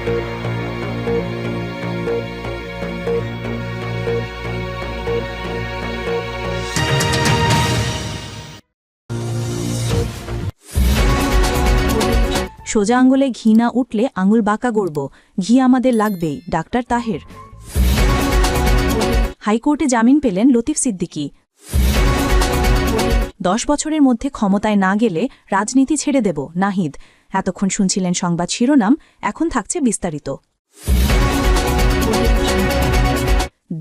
সোজা আঙুলে ঘি না উঠলে আঙুল বাঁকা গড়ব, ঘি আমাদের লাগবেই, ডাক্তার তাহের। হাইকোর্টে জামিন পেলেন লতিফ সিদ্দিকী। 10 বছরের মধ্যে ক্ষমতায় না গেলে রাজনীতি ছেড়ে দেব, নাহিদ। এতক্ষণ শুনছিলেন সংবাদ শিরোনাম, এখন থাকছে বিস্তারিত।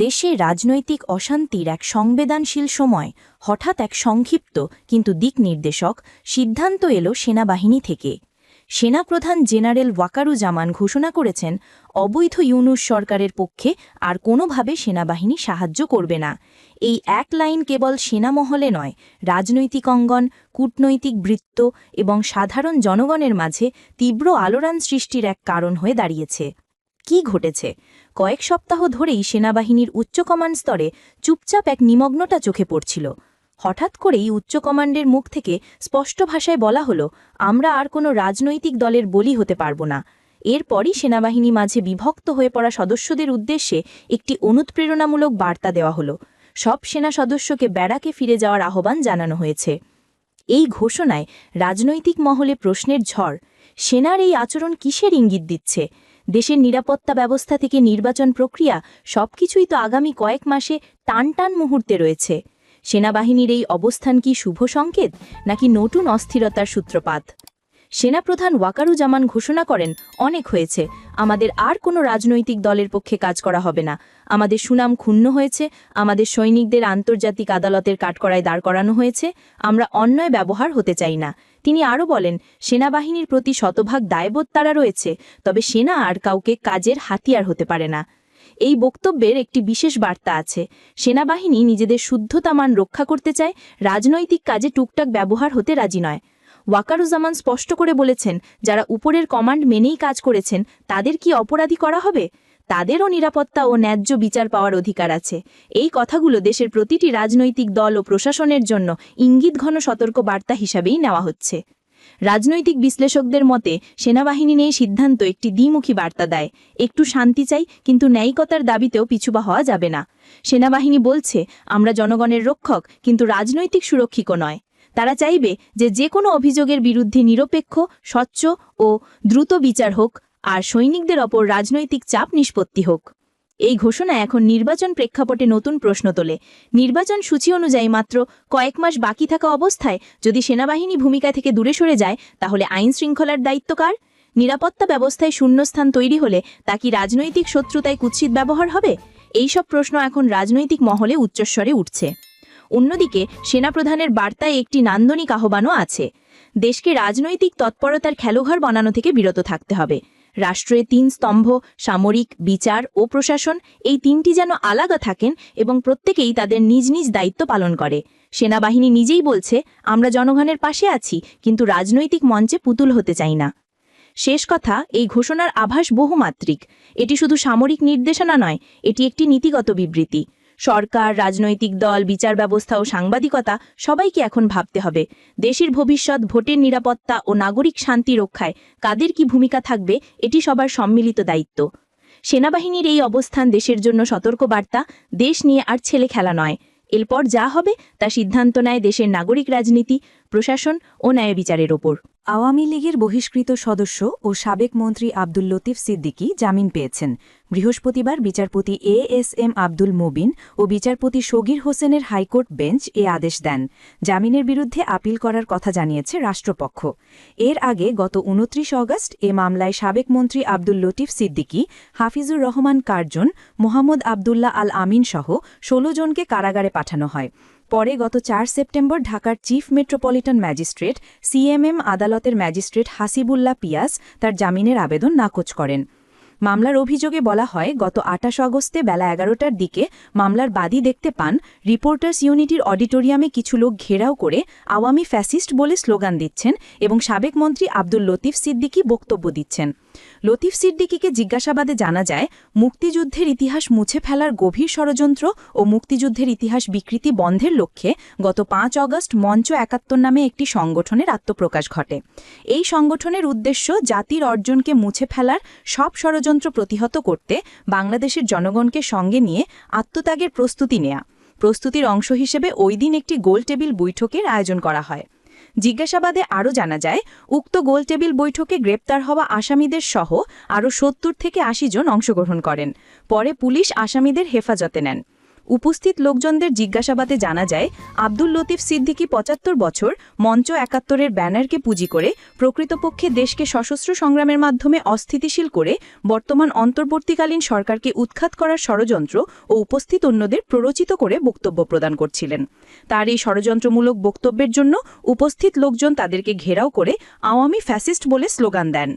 দেশে রাজনৈতিক অশান্তির এক সংবেদনশীল সময় হঠাৎ এক সংক্ষিপ্ত কিন্তু দিক নির্দেশক সিদ্ধান্ত এলো সেনাবাহিনী থেকে। সেনাপ্রধান জেনারেল ওয়াকারুজ্জামান ঘোষণা করেছেন, অবৈধ ইউনূস সরকারের পক্ষে আর কোনোভাবে সেনাবাহিনী সাহায্য করবে না। এই এক লাইন কেবল সেনামহলে নয়, রাজনৈতিক অঙ্গন, কূটনৈতিক বৃত্ত এবং সাধারণ জনগণের মাঝে তীব্র আলোড়ন সৃষ্টির এক কারণ হয়ে দাঁড়িয়েছে। কি ঘটেছে? কয়েক সপ্তাহ ধরেই সেনাবাহিনীর উচ্চ কমান্ড স্তরে চুপচাপ এক নিমগ্নতা চোখে পড়ছিল। হঠাৎ করেই উচ্চ কমান্ডের মুখ থেকে স্পষ্ট ভাষায় বলা হলো, আমরা আর কোনো রাজনৈতিক দলের বলি হতে পারব না। এরপরই সেনাবাহিনী মাঝে বিভক্ত হয়ে পড়া সদস্যদের উদ্দেশ্যে একটি অনুপ্রেরণামূলক বার্তা দেওয়া হলো। সব সেনা সদস্যকে ব্যারাকে ফিরে যাওয়ার আহ্বান জানানো হয়েছে। এই ঘোষণায় রাজনৈতিক মহলে প্রশ্নের ঝড়। সেনার এই আচরণ কিসের ইঙ্গিত দিচ্ছে? দেশের নিরাপত্তা ব্যবস্থা থেকে নির্বাচন প্রক্রিয়া, সবকিছুই তো আগামী কয়েক মাসে টানটান মুহূর্তে রয়েছে। সেনাবাহিনীর এই অবস্থান কি শুভ সংকেত, নাকি নতুন অস্থিরতার সূত্রপাত? সেনাপ্রধান ওয়াকারুজ্জামান ঘোষণা করেন, অনেক হয়েছে, আমাদের আর কোনো রাজনৈতিক দলের পক্ষে কাজ করা হবে না। আমাদের সুনাম ক্ষুণ্ণ হয়েছে, আমাদের সৈনিকদের আন্তর্জাতিক আদালতের কাঠগড়ায় দাঁড় করানো হয়েছে, আমরা অন্যায় ব্যবহার হতে চাই না। তিনি আরও বলেন, সেনাবাহিনীর প্রতি শতভাগ দায়বোধ তারা রয়েছে, তবে সেনা আর কাউকে কাজের হাতিয়ার হতে পারে না। এই বক্তব্যের একটি বিশেষ বার্তা আছে। সেনাবাহিনী নিজেদের শুদ্ধতা মান রক্ষা করতে চায়, রাজনৈতিক কাজে টুকটাক ব্যবহার হতে রাজি নয়। ওয়াকারুজ্জামান স্পষ্ট করে বলেছেন, যারা উপরের কমান্ড মেনেই কাজ করেছেন তাদের কি অপরাধী করা হবে? তাদেরও নিরাপত্তা ও ন্যায্য বিচার পাওয়ার অধিকার আছে। এই কথাগুলো দেশের প্রতিটি রাজনৈতিক দল ও প্রশাসনের জন্য ইঙ্গিতঘন সতর্ক বার্তা হিসাবেই নেওয়া হচ্ছে। রাজনৈতিক বিশ্লেষকদের মতে সেনাবাহিনী নিয়ে সিদ্ধান্ত একটি দ্বিমুখী বার্তা দেয়। একটু শান্তি চাই, কিন্তু ন্যায়িকতার দাবিতেও পিছুপা হওয়া যাবে না। সেনাবাহিনী বলছে, আমরা জনগণের রক্ষক, কিন্তু রাজনৈতিক সুরক্ষিত নয়। তারা চাইবে যে কোনো অভিযোগের বিরুদ্ধে নিরপেক্ষ, স্বচ্ছ ও দ্রুত বিচার হোক, আর সৈনিকদের ওপর রাজনৈতিক চাপ নিষ্পত্তি হোক। এই ঘোষণা এখন নির্বাচন প্রেক্ষাপটে নতুন প্রশ্ন তোলে। নির্বাচন সূচি অনুযায়ী মাত্র কয়েক মাস বাকি থাকা অবস্থায় যদি সেনাবাহিনী ভূমিকা থেকে দূরে সরে যায়, তাহলে আইন শৃঙ্খলার দায়িত্ব কার? নিরাপত্তা ব্যবস্থায় শূন্যস্থান তৈরি হলে তা কি রাজনৈতিক শত্রুতায় কুৎসিত ব্যবহার হবে? এইসব প্রশ্ন এখন রাজনৈতিক মহলে উচ্চস্বরে উঠছে। অন্যদিকে সেনাপ্রধানের বার্তায় একটি নান্দনিক আহ্বানও আছে। দেশকে রাজনৈতিক তৎপরতার খেলোঘর বানানো থেকে বিরত থাকতে হবে। রাষ্ট্রের 3 স্তম্ভ, সামরিক, বিচার ও প্রশাসন, এই তিনটি যেন আলাদা থাকেন এবং প্রত্যেকেই তাদের নিজ নিজ দায়িত্ব পালন করে। সেনাবাহিনী নিজেই বলছে, আমরা জনগণের পাশে আছি, কিন্তু রাজনৈতিক মঞ্চে পুতুল হতে চাই না। শেষ কথা, এই ঘোষণার আভাস বহুমাত্রিক। এটি শুধু সামরিক নির্দেশনা নয়, এটি একটি নীতিগত বিবৃতি। সরকার, রাজনৈতিক দল, বিচার ব্যবস্থা ও সাংবাদিকতা সবাইকে এখন ভাবতে হবে, দেশের ভবিষ্যৎ, ভোটের নিরাপত্তা ও নাগরিক শান্তি রক্ষায় কাদের কি ভূমিকা থাকবে, এটি সবার সম্মিলিত দায়িত্ব। সেনাবাহিনীর এই অবস্থান দেশের জন্য সতর্কবার্তা। দেশ নিয়ে আর ছেলে খেলা নয়। এরপর যা হবে তা সিদ্ধান্ত নেয় দেশের নাগরিক রাজনীতি, প্রশাসন ও ন্যায় বিচারের ওপর। আওয়ামী লীগের বহিষ্কৃত সদস্য ও সাবেক মন্ত্রী আব্দুল লতিফ সিদ্দিকী জামিন পেয়েছেন। বৃহস্পতিবার বিচারপতি এএসএম আব্দুল মুবিন ও বিচারপতি শগীর হোসেনের হাইকোর্ট বেঞ্চ এ আদেশ দেন। জামিনের বিরুদ্ধে আপিল করার কথা জানিয়েছে রাষ্ট্রপক্ষ। এর আগে গত 29 অগস্ট এ মামলায় সাবেক মন্ত্রী আব্দুল লতিফ সিদ্দিকী, হাফিজুর রহমান কার্জন, মোহাম্মদ আবদুল্লাহ আল আমিন সহ 16 জনকে কারাগারে পাঠানো হয়। পরে গত 4 সেপ্টেম্বর ঢাকার চিফ মেট্রোপলিটন ম্যাজিস্ট্রেট সিএমএম আদালতের ম্যাজিস্ট্রেট হাসিবুল্লাহ পিয়াস তার জামিনের আবেদন নাকচ করেন। মামলার অভিযোগে বলা হয় গত ২৮ আগস্টে বেলা ১১টার দিকে মামলার বাদী দেখতে পান রিপোর্টার্স ইউনিটির অডিটোরিয়ামে কিছু লোক ঘেরাও করে আওয়ামী ফ্যাসিস্ট বলে স্লোগান দিচ্ছেন এবং সাবেক মন্ত্রী আব্দুল লতিফ সিদ্দিকী বক্তব্য দিচ্ছেন। লতিফ সিদ্দিকীকে জিজ্ঞাসাবাদে জানা যায় মুক্তিযুদ্ধের ইতিহাস মুছে ফেলার গভীর ষড়যন্ত্র ও মুক্তিযুদ্ধের ইতিহাস বিকৃতি বন্ধের লক্ষ্যে গত ৫ আগস্ট মঞ্চ ৭১ নামে একটি সংগঠনের আত্মপ্রকাশ ঘটে। এই সংগঠনের উদ্দেশ্য জাতির অর্জনকে মুছে ফেলার সব ষড়যন্ত্র প্রতিহত করতে বাংলাদেশের জনগণকে সঙ্গে নিয়ে আত্মত্যাগের প্রস্তুতি নেয়া। প্রস্তুতির অংশ হিসেবে ওই দিন একটি গোলটেবিল বৈঠকের আয়োজন করা হয়। জিজ্ঞাসাবাদে আরও জানা যায় উক্ত গোলটেবিল বৈঠকে গ্রেপ্তার হওয়া আসামিদের সহ আরও ৭০ থেকে ৮০ জন অংশগ্রহণ করেন। পরে পুলিশ আসামিদের হেফাজতে নেন। উপস্থিত লোকজনদের জিজ্ঞাসাবাদে জানা যায় আব্দুল লতিফ সিদ্দিকী ৭৫ বছর মঞ্চ ৭১-এর ব্যানারকে পুঁজি করে প্রকৃতপক্ষে দেশকে সশস্ত্র সংগ্রামের মাধ্যমে অস্থিতিশীল করে বর্তমান অন্তর্বর্তীকালীন সরকারকে উৎখাত করার ষড়যন্ত্র ও উপস্থিত অন্যদের প্ররোচিত করে বক্তব্য প্রদান করছিলেন। তার এই ষড়যন্ত্রমূলক বক্তব্যের জন্য উপস্থিত লোকজন তাদেরকে ঘেরাও করে আওয়ামী ফ্যাসিস্ট বলে স্লোগান দেন।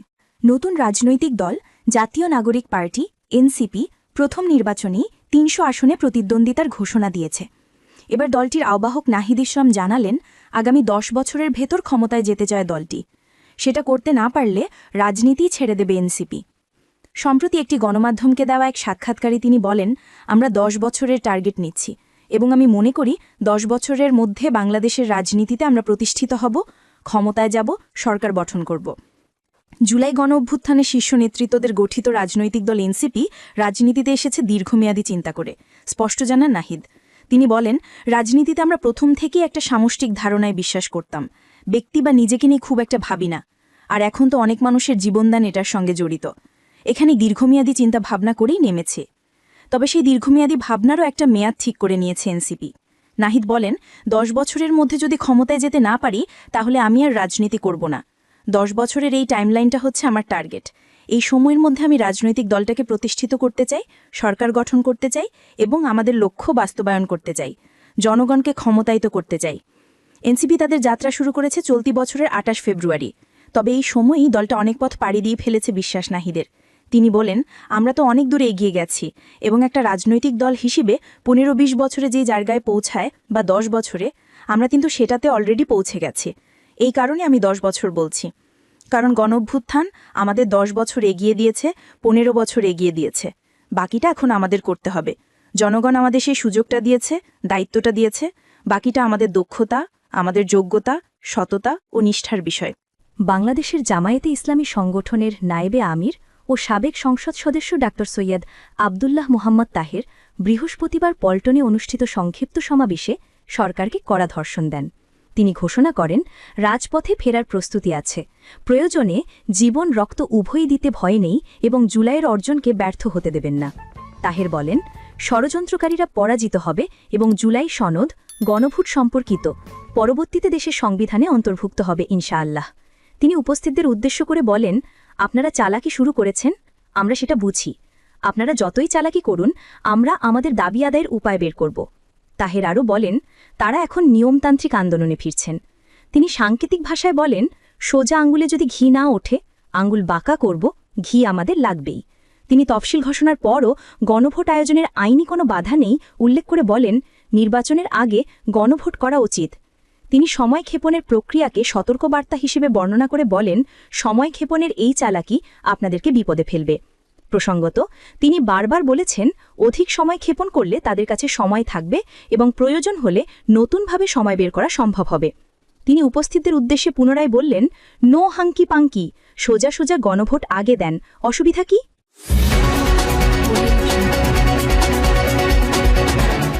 নতুন রাজনৈতিক দল জাতীয় নাগরিক পার্টি এনসিপি প্রথম নির্বাচনেই ৩০০ আসনে প্রতিদ্বন্দ্বিতার ঘোষণা দিয়েছে। এবার দলটির আহ্বায়ক নাহিদ ইসলাম জানালেন আগামী ১০ বছরের ভেতর ক্ষমতায় যেতে চায় দলটি। সেটা করতে না পারলে রাজনীতিই ছেড়ে দেবে এনসিপি। সম্প্রতি একটি গণমাধ্যমকে দেওয়া এক সাক্ষাৎকারে তিনি বলেন, আমরা ১০ বছরের টার্গেট নিচ্ছি এবং আমি মনে করি ১০ বছরের মধ্যে বাংলাদেশের রাজনীতিতে আমরা প্রতিষ্ঠিত হব, ক্ষমতায় যাব, সরকার গঠন করব। জুলাই গণ অভ্যুত্থানের শীর্ষ নেতৃত্বদের গঠিত রাজনৈতিক দল এনসিপি রাজনীতিতে এসেছে দীর্ঘমেয়াদী চিন্তা করে, স্পষ্ট জানান নাহিদ। তিনি বলেন, রাজনীতিতে আমরা প্রথম থেকেই একটা সামষ্টিক ধারণায় বিশ্বাস করতাম, ব্যক্তি বা নিজেকে নিয়ে খুব একটা ভাবি না। আর এখন তো অনেক মানুষের জীবনদান এটার সঙ্গে জড়িত। এখানে দীর্ঘমেয়াদী চিন্তা ভাবনা করেই নেমেছে। তবে সেই দীর্ঘমেয়াদী ভাবনারও একটা মেয়াদ ঠিক করে নিয়েছে এনসিপি। নাহিদ বলেন, ১০ বছরের মধ্যে যদি ক্ষমতায় যেতে না পারি তাহলে আমি আর রাজনীতি করব না। ১০ বছরের এই টাইমলাইনটা হচ্ছে আমার টার্গেট। এই সময়ের মধ্যে আমি রাজনৈতিক দলটাকে প্রতিষ্ঠিত করতে চাই, সরকার গঠন করতে চাই এবং আমাদের লক্ষ্য বাস্তবায়ন করতে চাই, জনগণকে ক্ষমতায়িত করতে চাই। এনসিপি তাদের যাত্রা শুরু করেছে চলতি বছরের ২৮ ফেব্রুয়ারি। তবে এই সময়ই দলটা অনেক পথ পাড়ি দিয়ে ফেলেছে বিশ্বাস নাহিদের। তিনি বলেন, আমরা তো অনেক দূরে এগিয়ে গেছি এবং একটা রাজনৈতিক দল হিসেবে ১৫-২০ বছরে যে জায়গায় পৌঁছায় বা ১০ বছরে, আমরা কিন্তু সেটাতে অলরেডি পৌঁছে গেছি। এই কারণে আমি ১০ বছর বলছি, কারণ গণঅভ্যুত্থান আমাদের ১০ বছর এগিয়ে দিয়েছে, ১৫ বছর এগিয়ে দিয়েছে। বাকিটা এখন আমাদের করতে হবে। জনগণ আমাদের সেই সুযোগটা দিয়েছে, দায়িত্বটা দিয়েছে। বাকিটা আমাদের দক্ষতা, আমাদের যোগ্যতা, সততা ও নিষ্ঠার বিষয়। বাংলাদেশের জামায়াতে ইসলামী সংগঠনের নায়েবে আমির ও সাবেক সংসদ সদস্য ডা সৈয়দ আবদুল্লাহ মুহাম্মদ তাহের বৃহস্পতিবার পল্টনে অনুষ্ঠিত সংক্ষিপ্ত সমাবেশে সরকারকে কড়া ধর্ষণ দেন। তিনি ঘোষণা করেন, রাজপথে ফেরার প্রস্তুতি আছে, প্রয়োজনে জীবন রক্ত উভয়ই দিতে ভয় নেই এবং জুলাইয়ের অর্জনকে ব্যর্থ হতে দেবেন না। তাহের বলেন, ষড়যন্ত্রকারীরা পরাজিত হবে এবং জুলাই সনদ গণভোট সম্পর্কিত পরবর্তীতে দেশের সংবিধানে অন্তর্ভুক্ত হবে ইনশাআল্লাহ। তিনি উপস্থিতদের উদ্দেশ্য করে বলেন, আপনারা চালাকি শুরু করেছেন, আমরা সেটা বুঝি। আপনারা যতই চালাকি করুন, আমরা আমাদের দাবি আদায়ের উপায় বের করব। তাহের আরও বলেন, তারা এখন নিয়মতান্ত্রিক আন্দোলনে ফিরছেন। তিনি সাংকেতিক ভাষায় বলেন, সোজা আঙ্গুলে যদি ঘি না ওঠে, আঙ্গুল বাঁকা করব, ঘি আমাদের লাগবেই। তিনি তফসিল ঘোষণার পরও গণভোট আয়োজনের আইনি কোনো বাধা নেই উল্লেখ করে বলেন, নির্বাচনের আগে গণভোট করা উচিত। তিনি সময় ক্ষেপণের প্রক্রিয়াকে সতর্কবার্তা হিসেবে বর্ণনা করে বলেন, সময় ক্ষেপণের এই চালাকি আপনাদেরকে বিপদে ফেলবে। প্রসঙ্গত, তিনি বারবার বলেছেন, অধিক সময় ক্ষেপণ করলে তাদের কাছে সময় থাকবে এবং প্রয়োজন হলে নতুনভাবে সময় বের করা সম্ভব হবে। তিনি উপস্থিতদের উদ্দেশ্যে পুনরায় বললেন, নো হাঙ্কি পাঙ্কি, সোজা সোজা গণভোট আগে দেন, অসুবিধা কি?